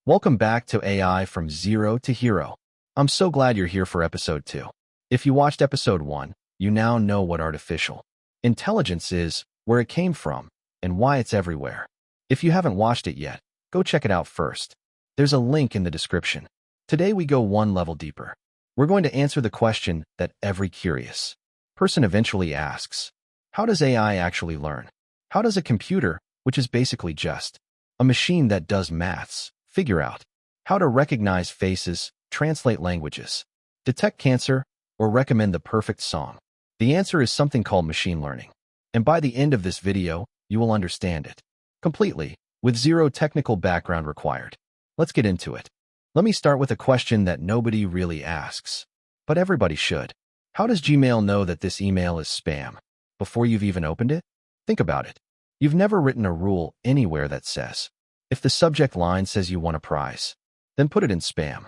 Welcome back to AI from Zero to Hero. I'm so glad you're here for episode 2. If you watched episode 1, you now know what artificial intelligence is, where it came from, and why it's everywhere. If you haven't watched it yet, go check it out first. There's a link in the description. Today we go one level deeper. We're going to answer the question that every curious person eventually asks. How does AI actually learn? How does a computer, which is basically just a machine that does maths, figure out how to recognize faces, translate languages, detect cancer, or recommend the perfect song? The answer is something called machine learning. And by the end of this video, you will understand it completely, with zero technical background required. Let's get into it. Let me start with a question that nobody really asks, but everybody should. How does Gmail know that this email is spam before you've even opened it? Think about it. You've never written a rule anywhere that says, if the subject line says you want a prize, then put it in spam.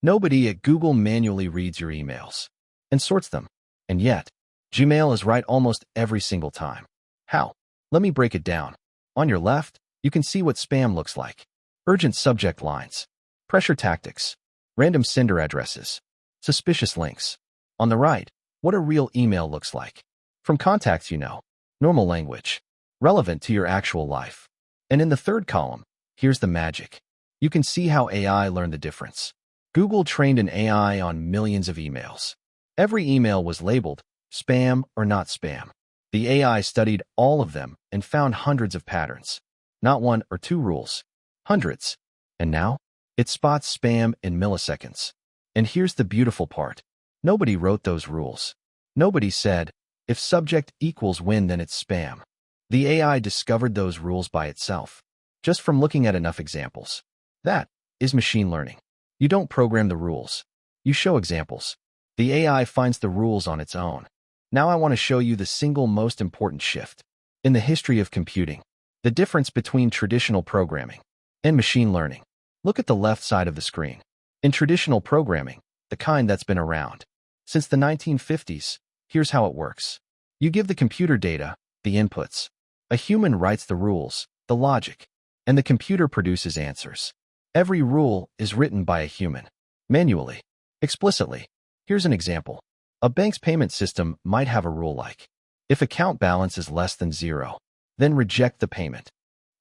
Nobody at Google manually reads your emails and sorts them. And yet, Gmail is right almost every single time. How? Let me break it down. On your left, you can see what spam looks like. Urgent subject lines, pressure tactics, random sender addresses, suspicious links. On the right, what a real email looks like. From contacts you know, normal language, relevant to your actual life. And in the third column, here's the magic. You can see how AI learned the difference. Google trained an AI on millions of emails. Every email was labeled spam or not spam. The AI studied all of them and found hundreds of patterns. Not one or two rules, hundreds. And now, it spots spam in milliseconds. And here's the beautiful part. Nobody wrote those rules. Nobody said, if subject equals when, then it's spam. The AI discovered those rules by itself, just from looking at enough examples. That is machine learning. You don't program the rules. You show examples. The AI finds the rules on its own. Now I want to show you the single most important shift in the history of computing, the difference between traditional programming and machine learning. Look at the left side of the screen. In traditional programming, the kind that's been around since the 1950s, here's how it works. You give the computer data, the inputs. A human writes the rules, the logic, and the computer produces answers. Every rule is written by a human, manually, explicitly. Here's an example. A bank's payment system might have a rule like, if account balance is less than 0, then reject the payment.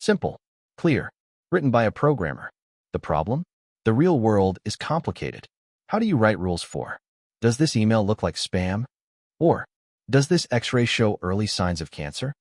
Simple, clear, written by a programmer. The problem? The real world is complicated. How do you write rules for? Does this email look like spam? Or, does this X-ray show early signs of cancer?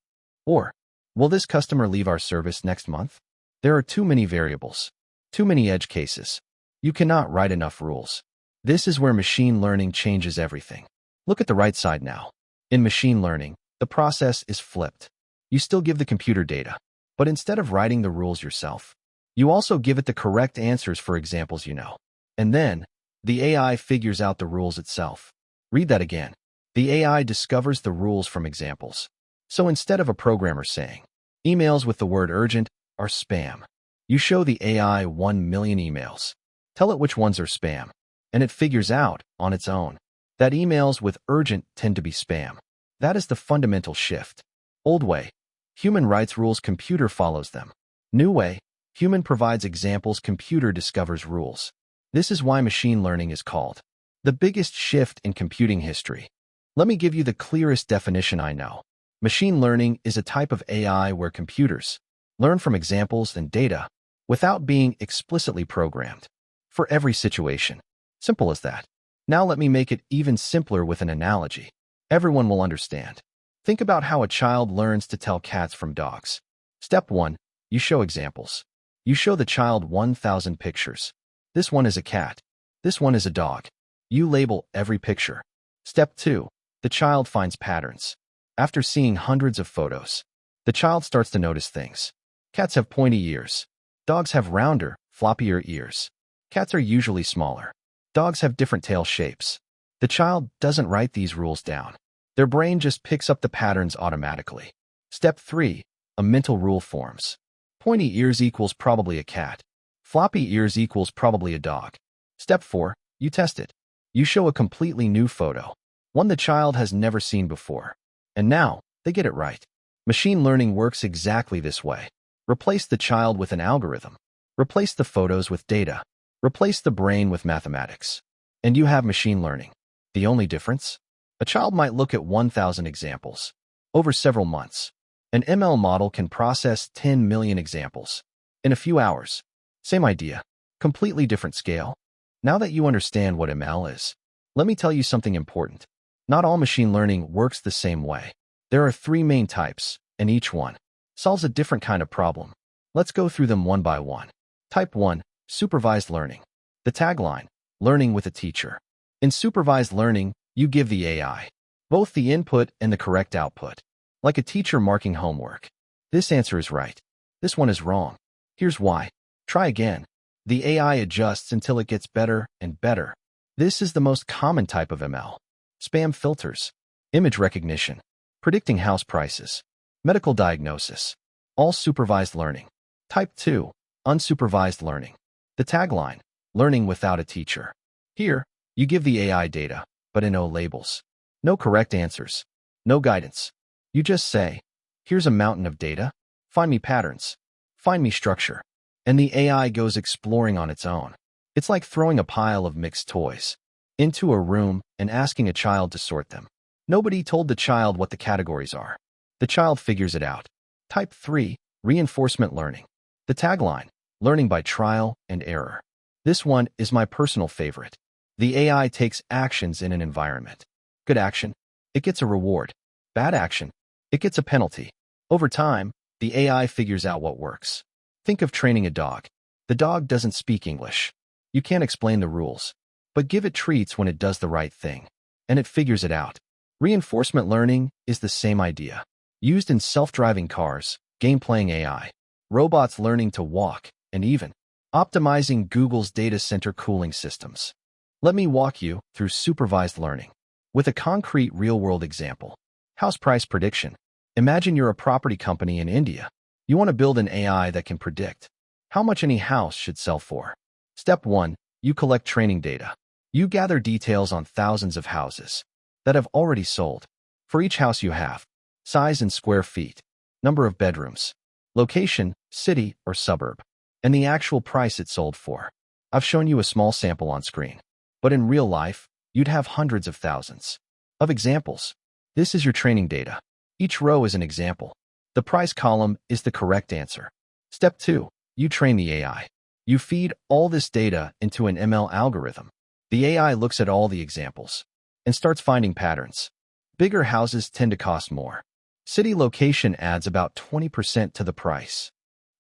Or, will this customer leave our service next month? There are too many variables, too many edge cases. You cannot write enough rules. This is where machine learning changes everything. Look at the right side now. In machine learning, the process is flipped. You still give the computer data, but instead of writing the rules yourself, you also give it the correct answers for examples you know. And then, the AI figures out the rules itself. Read that again. The AI discovers the rules from examples. So instead of a programmer saying, emails with the word urgent are spam, you show the AI 1 million emails. Tell it which ones are spam, and it figures out, on its own, that emails with urgent tend to be spam. That is the fundamental shift. Old way, human writes rules, computer follows them. New way, human provides examples, computer discovers rules. This is why machine learning is called the biggest shift in computing history. Let me give you the clearest definition I know. Machine learning is a type of AI where computers learn from examples and data without being explicitly programmed for every situation. Simple as that. Now let me make it even simpler with an analogy. Everyone will understand. Think about how a child learns to tell cats from dogs. Step 1, you show examples. You show the child 1,000 pictures. This one is a cat. This one is a dog. You label every picture. Step 2, the child finds patterns. After seeing hundreds of photos, the child starts to notice things. Cats have pointy ears. Dogs have rounder, floppier ears. Cats are usually smaller. Dogs have different tail shapes. The child doesn't write these rules down. Their brain just picks up the patterns automatically. Step 3, a mental rule forms. Pointy ears equals probably a cat. Floppy ears equals probably a dog. Step 4, you test it. You show a completely new photo, one the child has never seen before. And now, they get it right. Machine learning works exactly this way. Replace the child with an algorithm. Replace the photos with data. Replace the brain with mathematics. And you have machine learning. The only difference? A child might look at 1,000 examples over several months. An ML model can process 10 million examples in a few hours. Same idea, completely different scale. Now that you understand what ML is, let me tell you something important. Not all machine learning works the same way. There are 3 main types, and each one solves a different kind of problem. Let's go through them one by one. Type 1, supervised learning. The tagline, learning with a teacher. In supervised learning, you give the AI both the input and the correct output, like a teacher marking homework. This answer is right. This one is wrong. Here's why. Try again. The AI adjusts until it gets better and better. This is the most common type of ML. Spam filters, image recognition, predicting house prices, medical diagnosis, all supervised learning. Type 2, unsupervised learning. The tagline, learning without a teacher. Here, you give the AI data, but no labels. No correct answers. No guidance. You just say, here's a mountain of data. Find me patterns. Find me structure. And the AI goes exploring on its own. It's like throwing a pile of mixed toys into a room and asking a child to sort them. Nobody told the child what the categories are. The child figures it out. Type 3, reinforcement learning. The tagline, learning by trial and error. This one is my personal favorite. The AI takes actions in an environment. Good action, it gets a reward. Bad action, it gets a penalty. Over time, the AI figures out what works. Think of training a dog. The dog doesn't speak English. You can't explain the rules, but give it treats when it does the right thing, and it figures it out. Reinforcement learning is the same idea. Used in self-driving cars, game-playing AI, robots learning to walk, and even optimizing Google's data center cooling systems. Let me walk you through supervised learning with a concrete real-world example. House price prediction. Imagine you're a property company in India. You want to build an AI that can predict how much any house should sell for. Step 1, you collect training data. You gather details on thousands of houses that have already sold. For each house you have, size in square feet, number of bedrooms, location, city or suburb, and the actual price it sold for. I've shown you a small sample on screen, but in real life, you'd have hundreds of thousands of examples. This is your training data. Each row is an example. The price column is the correct answer. Step 2, you train the AI. You feed all this data into an ML algorithm. The AI looks at all the examples and starts finding patterns. Bigger houses tend to cost more. City location adds about 20% to the price.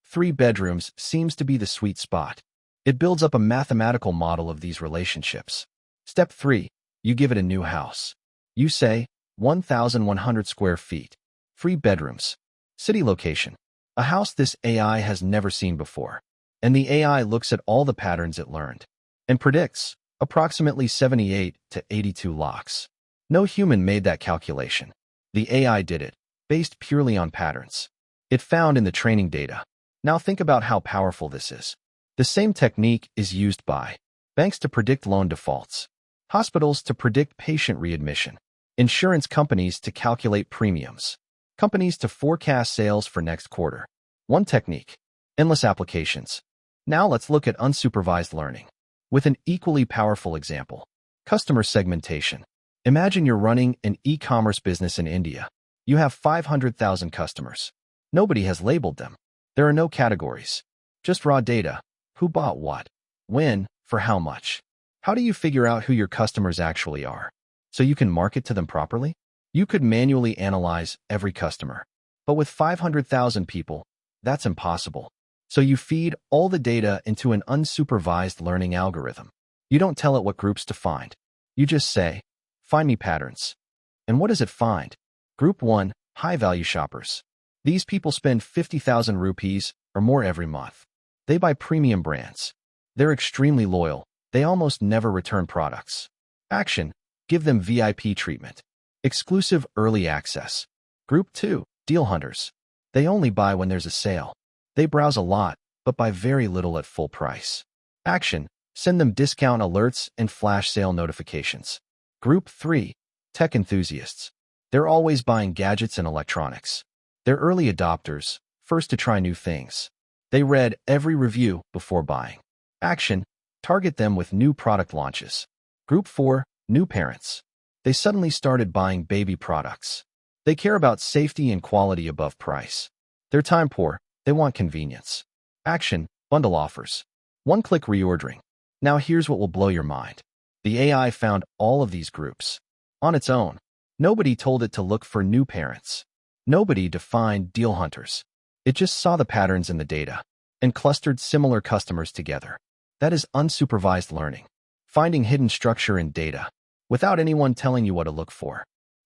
3 bedrooms seems to be the sweet spot. It builds up a mathematical model of these relationships. Step 3, you give it a new house. You say, 1,100 square feet, 3 bedrooms, city location, a house this AI has never seen before. And the AI looks at all the patterns it learned and predicts approximately 78 to 82 locks. No human made that calculation. The AI did it, based purely on patterns it found in the training data. Now think about how powerful this is. The same technique is used by banks to predict loan defaults, hospitals to predict patient readmission, insurance companies to calculate premiums, companies to forecast sales for next quarter. One technique, endless applications. Now let's look at unsupervised learning with an equally powerful example. Customer segmentation. Imagine you're running an e-commerce business in India. You have 500,000 customers. Nobody has labeled them. There are no categories, just raw data. Who bought what? When? For how much? How do you figure out who your customers actually are so you can market to them properly? You could manually analyze every customer, but with 500,000 people, that's impossible. So you feed all the data into an unsupervised learning algorithm. You don't tell it what groups to find. You just say, find me patterns. And what does it find? Group 1, high-value shoppers. These people spend 50,000 rupees or more every month. They buy premium brands. They're extremely loyal. They almost never return products. Action, give them VIP treatment. Exclusive early access. Group 2, deal hunters. They only buy when there's a sale. They browse a lot, but buy very little at full price. Action, send them discount alerts and flash sale notifications. Group 3, tech enthusiasts. They're always buying gadgets and electronics. They're early adopters, first to try new things. They read every review before buying. Action, target them with new product launches. Group 4, new parents. They suddenly started buying baby products. They care about safety and quality above price. They're time poor, they want convenience. Action, bundle offers. One-click reordering. Now here's what will blow your mind. The AI found all of these groups. On its own. Nobody told it to look for new parents. Nobody defined deal hunters. It just saw the patterns in the data and clustered similar customers together. That is unsupervised learning. Finding hidden structure in data without anyone telling you what to look for.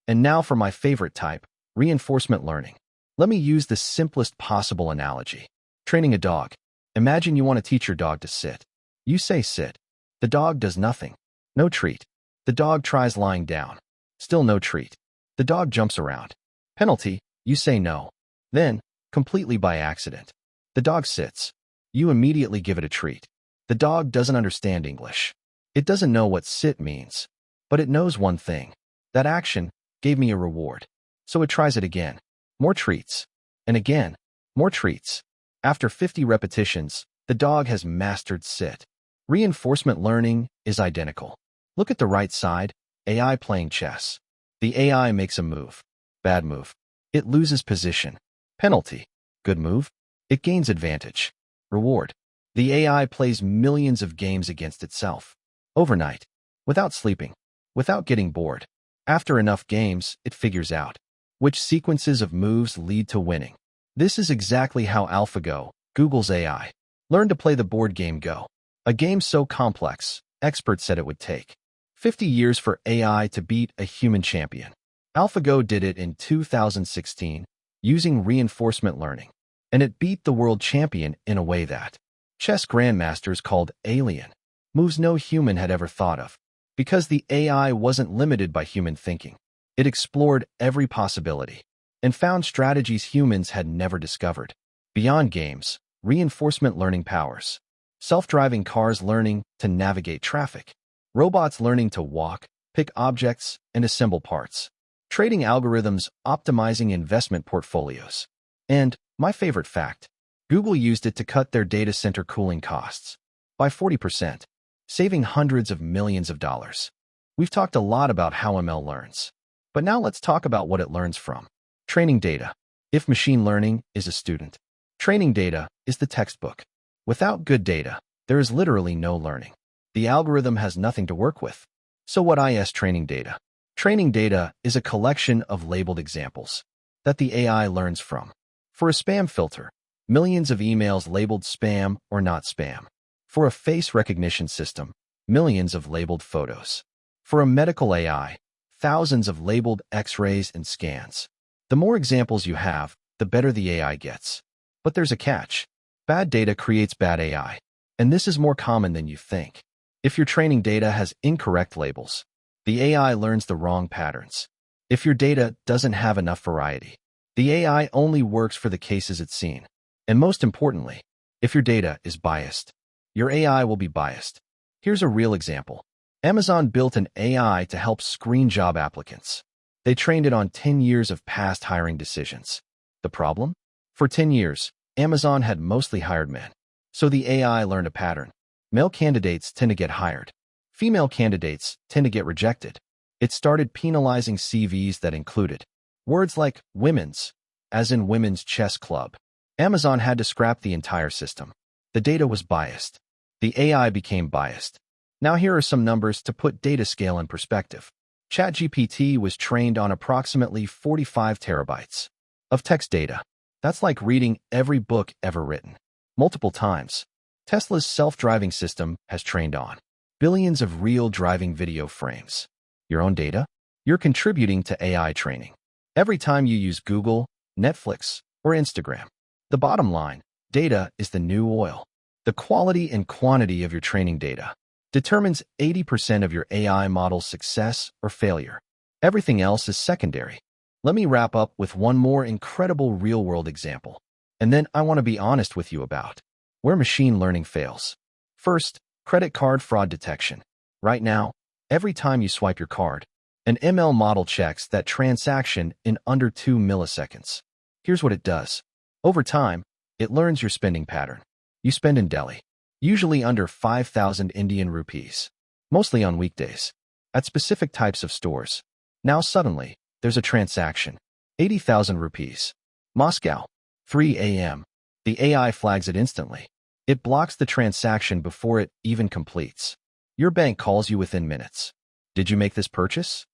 And now for my favorite type, reinforcement learning. Let me use the simplest possible analogy. Training a dog. Imagine you want to teach your dog to sit. You say sit. The dog does nothing. No treat. The dog tries lying down. Still no treat. The dog jumps around. Penalty, you say no. Then, completely by accident, the dog sits. You immediately give it a treat. The dog doesn't understand English. It doesn't know what sit means. But it knows one thing. That action gave me a reward. So it tries it again. More treats. And again, more treats. After 50 repetitions, the dog has mastered sit. Reinforcement learning is identical. Look at the right side, AI playing chess. The AI makes a move. Bad move. It loses position. Penalty. Good move. It gains advantage. Reward. The AI plays millions of games against itself. Overnight. Without sleeping. Without getting bored. After enough games, it figures out which sequences of moves lead to winning. This is exactly how AlphaGo, Google's AI, learned to play the board game Go. A game so complex, experts said it would take 50 years for AI to beat a human champion. AlphaGo did it in 2016 using reinforcement learning, and it beat the world champion in a way that chess grandmasters called alien, moves no human had ever thought of. Because the AI wasn't limited by human thinking. It explored every possibility and found strategies humans had never discovered. Beyond games, reinforcement learning powers. Self-driving cars learning to navigate traffic. Robots learning to walk, pick objects, and assemble parts. Trading algorithms optimizing investment portfolios. And, my favorite fact, Google used it to cut their data center cooling costs by 40%, saving hundreds of millions of dollars. We've talked a lot about how ML learns, but now let's talk about what it learns from. Training data. If machine learning is a student, training data is the textbook. Without good data, there is literally no learning. The algorithm has nothing to work with. So what is training data? Training data is a collection of labeled examples that the AI learns from. For a spam filter, millions of emails labeled spam or not spam. For a face recognition system, millions of labeled photos. For a medical AI, thousands of labeled X-rays and scans. The more examples you have, the better the AI gets. But there's a catch. Bad data creates bad AI. And this is more common than you think. If your training data has incorrect labels, the AI learns the wrong patterns. If your data doesn't have enough variety, the AI only works for the cases it's seen. And most importantly, if your data is biased, your AI will be biased. Here's a real example. Amazon built an AI to help screen job applicants. They trained it on 10 years of past hiring decisions. The problem? For 10 years, Amazon had mostly hired men. So the AI learned a pattern. Male candidates tend to get hired. Female candidates tend to get rejected. It started penalizing CVs that included words like women's, as in women's chess club. Amazon had to scrap the entire system. The data was biased. The AI became biased. Now here are some numbers to put data scale in perspective. ChatGPT was trained on approximately 45 terabytes of text data. That's like reading every book ever written, multiple times. Tesla's self-driving system has trained on billions of real driving video frames. Your own data? You're contributing to AI training. Every time you use Google, Netflix, or Instagram. The bottom line, data is the new oil. The quality and quantity of your training data determines 80% of your AI model's success or failure. Everything else is secondary. Let me wrap up with one more incredible real-world example. And then I want to be honest with you about where machine learning fails. First, credit card fraud detection. Right now, every time you swipe your card, an ML model checks that transaction in under 2 milliseconds. Here's what it does. Over time, It learns your spending pattern. You spend in Delhi, usually under 5,000 Indian rupees, mostly on weekdays, at specific types of stores. Now suddenly, there's a transaction. 80,000 rupees. Moscow, 3 a.m. The AI flags it instantly. It blocks the transaction before it even completes. Your bank calls you within minutes. Did you make this purchase?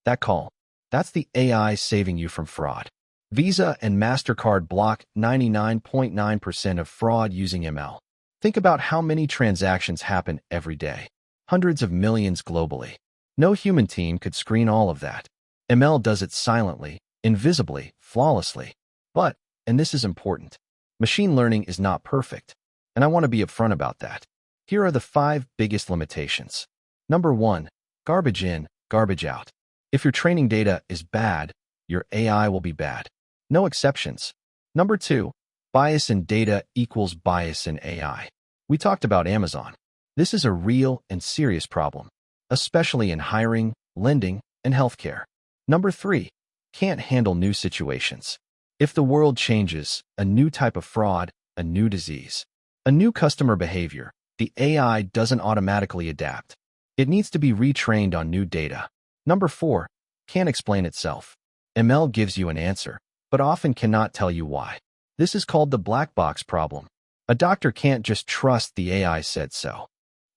That call. That's the AI saving you from fraud. Visa and MasterCard block 99.9% of fraud using ML. Think about how many transactions happen every day. Hundreds of millions globally. No human team could screen all of that. ML does it silently, invisibly, flawlessly. But, and this is important, machine learning is not perfect. And I want to be upfront about that. Here are the 5 biggest limitations. Number 1, garbage in, garbage out. If your training data is bad, your AI will be bad. No exceptions. Number 2, bias in data equals bias in AI. We talked about Amazon. This is a real and serious problem, especially in hiring, lending, and healthcare. Number 3, can't handle new situations. If the world changes, a new type of fraud, a new disease, a new customer behavior, the AI doesn't automatically adapt. It needs to be retrained on new data. Number 4, can't explain itself. ML gives you an answer, but often cannot tell you why. This is called the black box problem. A doctor can't just trust the AI said so.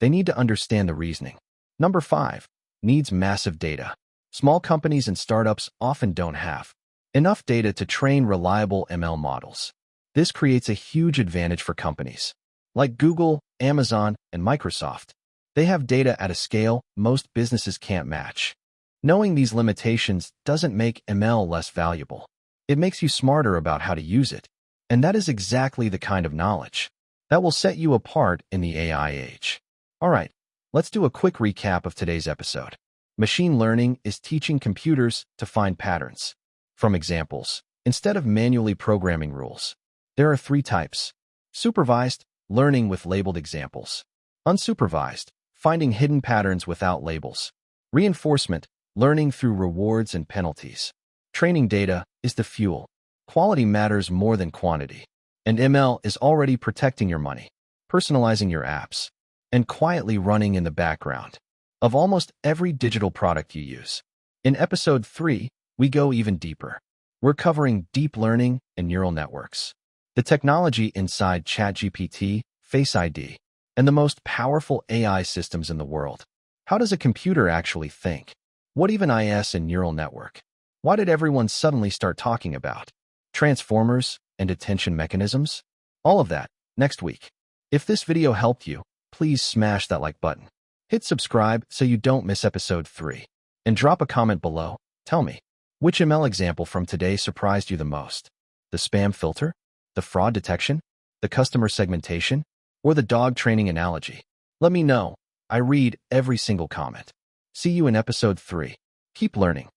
They need to understand the reasoning. Number 5, needs massive data. Small companies and startups often don't have enough data to train reliable ML models. This creates a huge advantage for companies like Google, Amazon, and Microsoft. They have data at a scale most businesses can't match. Knowing these limitations doesn't make ML less valuable. It makes you smarter about how to use it. And that is exactly the kind of knowledge that will set you apart in the AI age. All right, let's do a quick recap of today's episode. Machine learning is teaching computers to find patterns from examples instead of manually programming rules. There are 3 types. Supervised, learning with labeled examples. Unsupervised, finding hidden patterns without labels. Reinforcement, learning through rewards and penalties. Training data is the fuel. Quality matters more than quantity. And ML is already protecting your money, personalizing your apps, and quietly running in the background of almost every digital product you use. In episode 3, we go even deeper. We're covering deep learning and neural networks, the technology inside ChatGPT, Face ID, and the most powerful AI systems in the world. How does a computer actually think? What even is a neural network? Why did everyone suddenly start talking about transformers and attention mechanisms? All of that next week. If this video helped you, please smash that like button. Hit subscribe so you don't miss episode 3. And drop a comment below. Tell me, which ML example from today surprised you the most? The spam filter? The fraud detection? The customer segmentation? Or the dog training analogy? Let me know. I read every single comment. See you in episode 3. Keep learning.